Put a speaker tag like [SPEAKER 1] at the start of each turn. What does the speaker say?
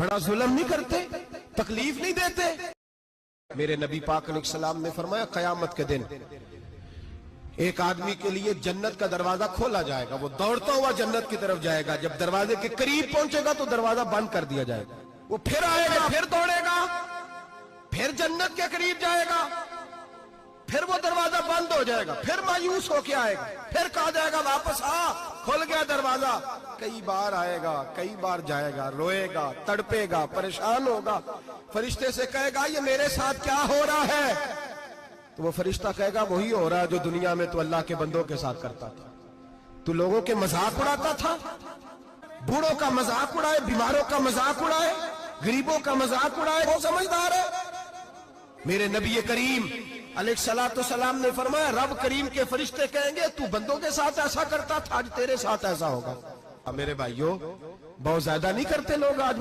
[SPEAKER 1] بڑا ظلم نہیں کرتے، تکلیف نہیں دیتے؟ میرے نبی پاک علیہ السلام نے فرمایا قیامت کے دن ایک آدمی کے لیے جنت کا دروازہ کھولا جائے گا، وہ دوڑتا ہوا جنت کی طرف جائے گا، جب دروازے کے قریب پہنچے گا تو دروازہ بند کر دیا جائے گا، وہ پھر آئے گا، پھر دوڑے گا، پھر جنت کے قریب جائے گا، پھر وہ دروازہ بند ہو جائے گا، پھر مایوس ہو کے آئے گا، پھر کہا جائے گا واپس آ، کھل گیا دروازہ، کئی بار آئے گا، کئی بار جائے گا، روئے گا، تڑپے گا، پریشان ہوگا، فرشتے سے کہے گا یہ میرے ساتھ کیا ہو رہا ہے؟ تو وہ فرشتہ کہے گا وہی ہو رہا ہے جو دنیا میں تو اللہ کے بندوں کے ساتھ کرتا تھا، تو لوگوں کے مذاق اڑاتا تھا، بوڑھوں کا مذاق اڑائے، بیماروں کا مذاق اڑائے، غریبوں کا مذاق اڑائے، وہ سمجھدار ہے؟ میرے نبی کریم علیہ السلام نے فرمایا رب کریم کے فرشتے کہیں گے تو بندوں کے ساتھ ایسا کرتا تھا، آج تیرے ساتھ ایسا ہوگا۔ میرے بھائیوں بہت زیادہ نہیں کرتے لوگ آج